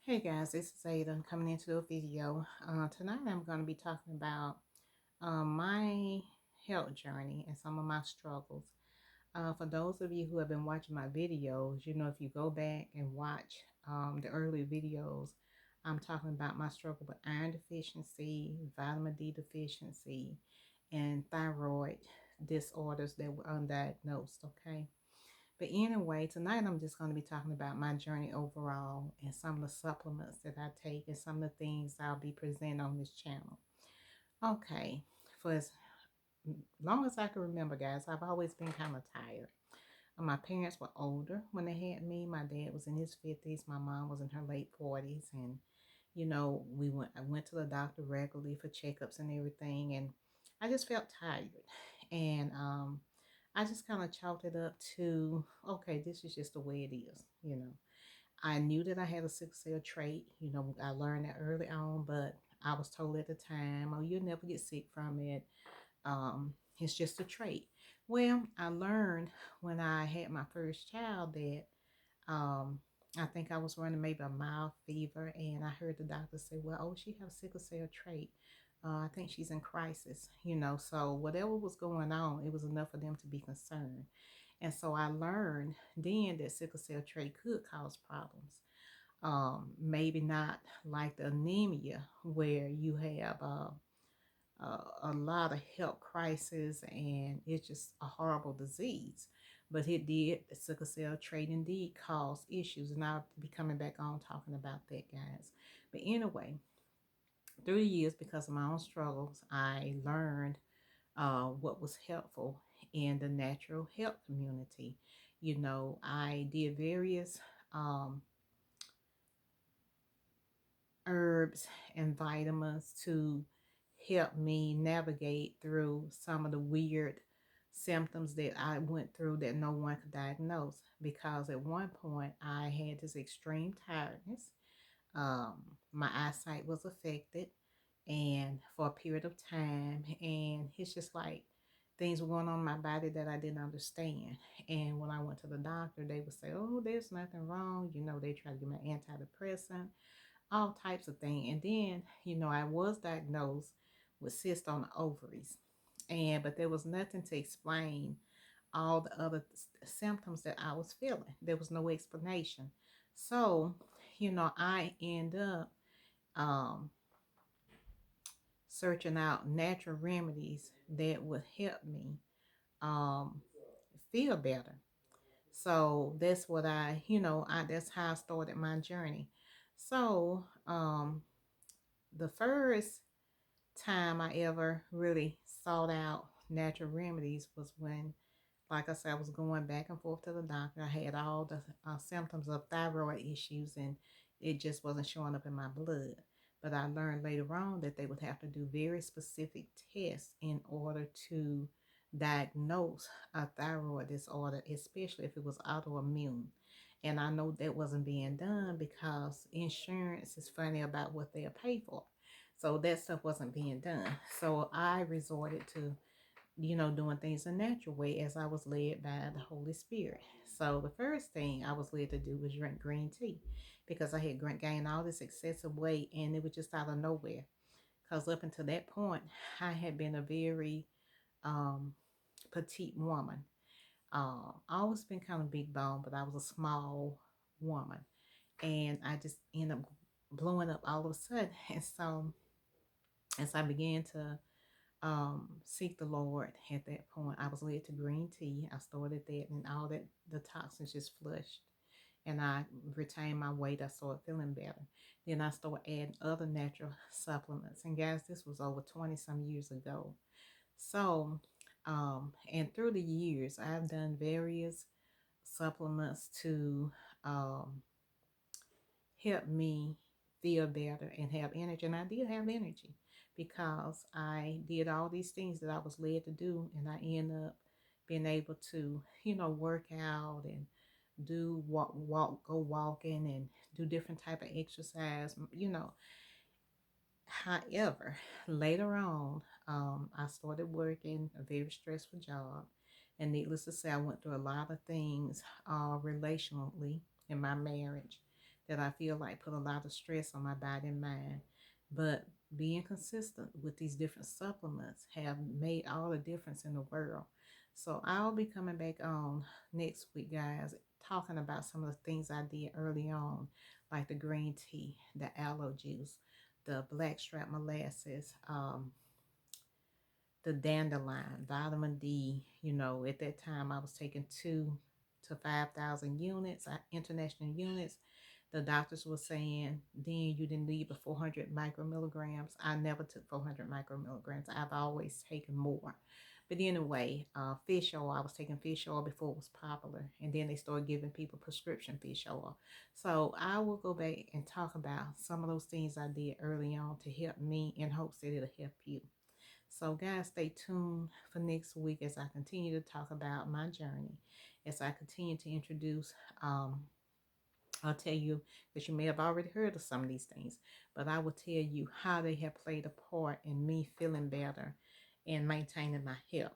Hey guys, this is Ada coming into a video. Tonight I'm going to be talking about my health journey and some of my struggles. For those of you who have been watching my videos, you know, if you go back and watch the early videos, I'm talking about my struggle with iron deficiency, vitamin D deficiency, and thyroid disorders that were undiagnosed, okay? But anyway, tonight I'm just going to be talking about my journey overall and some of the supplements that I take and some of the things I'll be presenting on this channel. Okay, for as long as I can remember, guys, I've always been kind of tired. My parents were older when they had me. My dad was in his 50s. My mom was in her late 40s. And, you know, I went to the doctor regularly for checkups and everything. And I just felt tired. And I just kind of chalked it up to, okay, this is just the way it is, you know. I knew that I had a sickle cell trait. You know, I learned that early on, but I was told at the time, oh, you'll never get sick from it. It's just a trait. Well, I learned when I had my first child that um, I think I was running maybe a mild fever, and I heard the doctor say, well, oh, she has sickle cell trait. I think she's in crisis, you know. So whatever was going on, it was enough for them to be concerned. And so I learned then that sickle cell trait could cause problems. Maybe not like the anemia where you have a lot of health crisis and it's just a horrible disease. But it did, the sickle cell trait indeed caused issues. And I'll be coming back on talking about that, guys. But anyway, through the years, because of my own struggles, I learned what was helpful in the natural health community. You know, I did various um, herbs and vitamins to help me navigate through some of the weird symptoms that I went through that no one could diagnose. Because at one point I had this extreme tiredness. Um, my eyesight was affected and for a period of time, and it's just like things were going on in my body that I didn't understand. And when I went to the doctor, they would say, oh, there's nothing wrong, you know. They try to give me an antidepressant, all types of things. And then, you know, I was diagnosed with cyst on the ovaries, and but there was nothing to explain all the other symptoms that I was feeling. There was no explanation. So, you know, I end up um, searching out natural remedies that would help me um, feel better. So that's what that's how I started my journey. So the first time I ever really sought out natural remedies was when, like I said, I was going back and forth to the doctor. I had all the symptoms of thyroid issues, and it just wasn't showing up in my blood. But I learned later on that they would have to do very specific tests in order to diagnose a thyroid disorder, especially if it was autoimmune. And I know that wasn't being done because insurance is funny about what they'll pay for. So that stuff wasn't being done. So I resorted to, you know, doing things a natural way as I was led by the Holy Spirit. So the first thing I was led to do was drink green tea because I had gained all this excessive weight and it was just out of nowhere. Because up until that point, I had been a very um, petite woman. I always been kind of big bone, but I was a small woman. And I just ended up blowing up all of a sudden. And so as I began to seek the Lord at that point, I was led to green tea. I started that, and all that the toxins just flushed, and I retained my weight. I started feeling better. Then I started adding other natural supplements, and guys, this was over 20 some years ago. So, and through the years, I've done various supplements to um, help me feel better and have energy. And I did have energy because I did all these things that I was led to do, and I ended up being able to, you know, work out and do go walking and do different type of exercise, you know. However, later on, I started working a very stressful job, and needless to say, I went through a lot of things relationally in my marriage that I feel like put a lot of stress on my body and mind. But being consistent with these different supplements have made all the difference in the world. So I'll be coming back on next week, guys, talking about some of the things I did early on, like the green tea, the aloe juice, the blackstrap molasses, the dandelion, vitamin D. You know, at that time I was taking 2 to 5,000 units, international units. The doctors were saying then you didn't need but 400 micromilligrams. I never took 400 micromilligrams. I've always taken more. But anyway, fish oil, I was taking fish oil before it was popular. And then they started giving people prescription fish oil. So I will go back and talk about some of those things I did early on to help me in hopes that it'll help you. So, guys, stay tuned for next week as I continue to talk about my journey, as I continue to introduce. I'll tell you that you may have already heard of some of these things, but I will tell you how they have played a part in me feeling better and maintaining my health.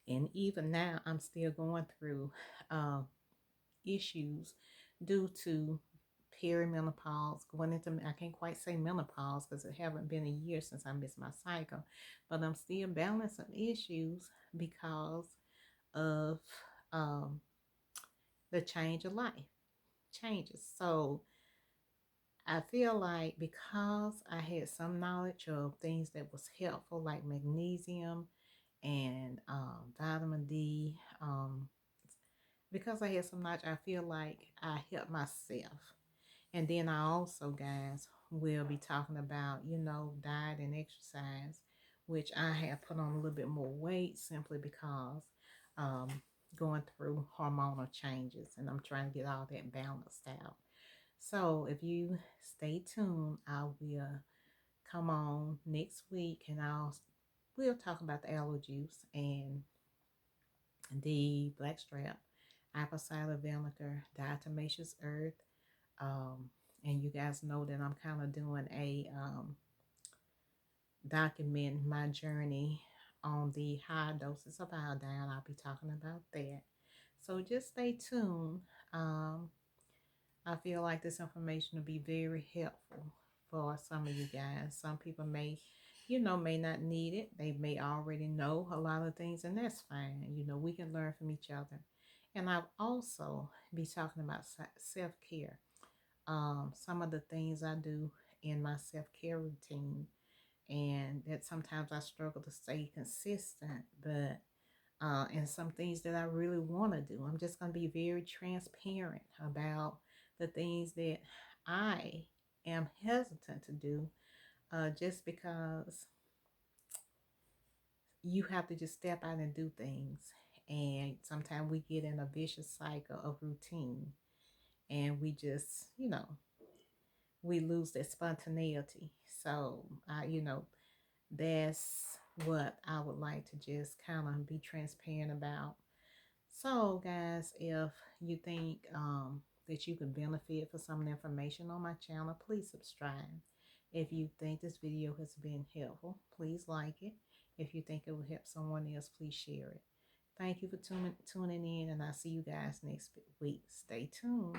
And even now, I'm still going through uh, issues due to perimenopause, going into, I can't quite say menopause because it haven't been a year since I missed my cycle, but I'm still balancing issues because of um, the change of life changes. So I feel like because I had some knowledge of things that was helpful, like magnesium and vitamin D, because I had some knowledge, I feel like I helped myself. And then I also, guys, will be talking about, diet and exercise, which I have put on a little bit more weight simply because um, going through hormonal changes and I'm trying to get all that balanced out. So if you stay tuned, I will come on next week and we'll talk about the aloe juice and the blackstrap, apple cider vinegar, diatomaceous earth. Um, and you guys know that I'm kind of doing a document my journey on the high doses of iodine. I'll be talking about that. So just stay tuned. Um, I feel like this information will be very helpful for some of you guys. Some people may not need it. They may already know a lot of things, and that's fine. We can learn from each other. And I'll also be talking about self-care. Some of the things I do in my self-care routine, and that sometimes I struggle to stay consistent, but and some things that I really want to do. I'm just going to be very transparent about the things that I am hesitant to do, just because you have to just step out and do things. And sometimes we get in a vicious cycle of routine and we just, we lose that spontaneity. So, that's what I would like to just kind of be transparent about. So, guys, if you think that you could benefit from some of the information on my channel, please subscribe. If you think this video has been helpful, please like it. If you think it will help someone else, please share it. Thank you for tuning in, and I'll see you guys next week. Stay tuned.